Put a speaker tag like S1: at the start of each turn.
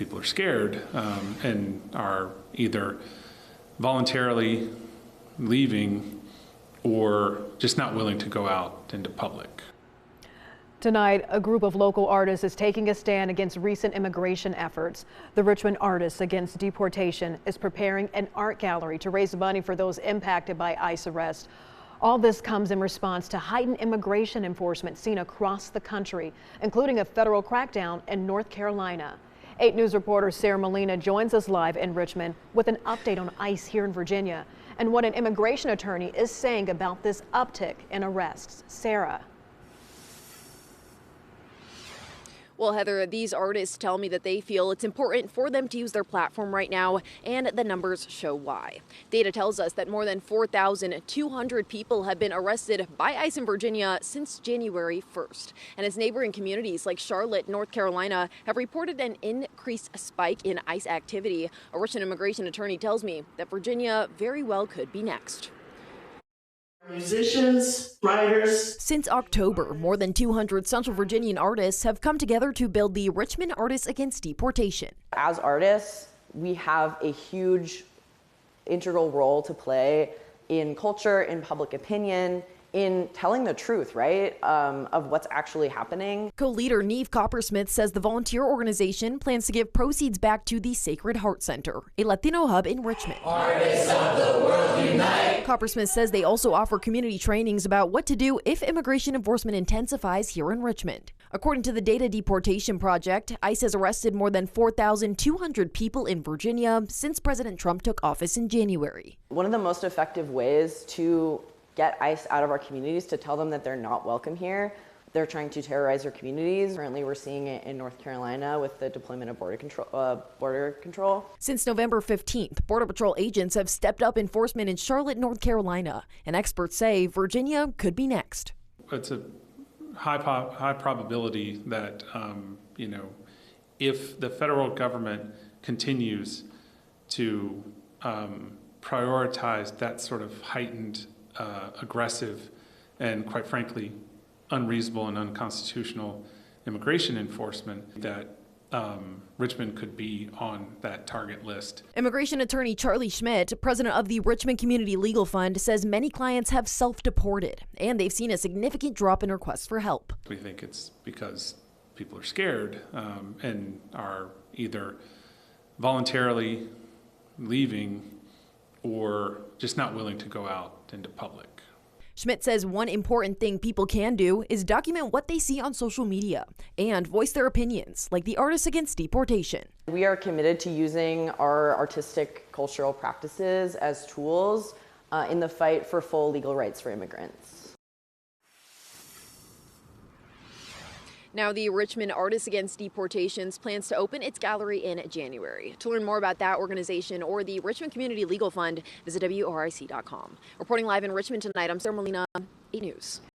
S1: people are scared and are either voluntarily leaving or just not willing to go out into public.
S2: Tonight, a group of local artists is taking a stand against recent immigration efforts. The Richmond Artists Against Deportation is preparing an art gallery to raise money for those impacted by ICE arrest. All this comes in response to heightened immigration enforcement seen across the country, including a federal crackdown in North Carolina. 8 News reporter Sarah Molina joins us live in Richmond with an update on ICE here in Virginia and what an immigration attorney is saying about this uptick in arrests. Sarah.
S3: Well, Heather, these artists tell me that they feel it's important for them to use their platform right now, and the numbers show why. Data tells us that more than 4,200 people have been arrested by ICE in Virginia since January 1st. And as neighboring communities like Charlotte, North Carolina have reported an increased spike in ICE activity, a Richmond immigration attorney tells me that Virginia very well could be next.
S4: Musicians, writers.
S3: Since October, more than 200 Central Virginian artists have come together to build the Richmond Artists Against Deportation.
S5: As artists, we have a huge integral role to play in culture, in public opinion, in telling the truth, right, of what's actually happening.
S3: Co-leader Neve Coppersmith says the volunteer organization plans to give proceeds back to the Sacred Heart Center, a Latino hub in Richmond.
S4: Artists of the world unite.
S3: Coppersmith says they also offer community trainings about what to do if immigration enforcement intensifies here in Richmond. According to the Data Deportation Project, ICE has arrested more than 4,200 people in Virginia since President Trump took office in January.
S5: One of the most effective ways to get ICE out of our communities, to tell them that they're not welcome here. They're trying to terrorize our communities. Currently, we're seeing it in North Carolina with the deployment of border control.
S3: Since November 15th, Border Patrol agents have stepped up enforcement in Charlotte, North Carolina, and experts say Virginia could be next.
S1: It's a high probability that, if the federal government continues to prioritize that sort of heightened aggressive and, quite frankly, unreasonable and unconstitutional immigration enforcement, that Richmond could be on that target list.
S3: Immigration attorney Charlie Schmidt, president of the Richmond Community Legal Fund, says many clients have self-deported, and they've seen a significant drop in requests for help.
S1: We think it's because people are scared and are either voluntarily leaving or just not willing to go out into public.
S3: Schmidt says one important thing people can do is document what they see on social media and voice their opinions, like the Artists Against Deportation.
S5: We are committed to using our artistic cultural practices as tools in the fight for full legal rights for immigrants.
S3: Now, the Richmond Artists Against Deportations plans to open its gallery in January. To learn more about that organization or the Richmond Community Legal Fund, visit WORIC.com. Reporting live in Richmond tonight, I'm Sarah Molina, 8 News.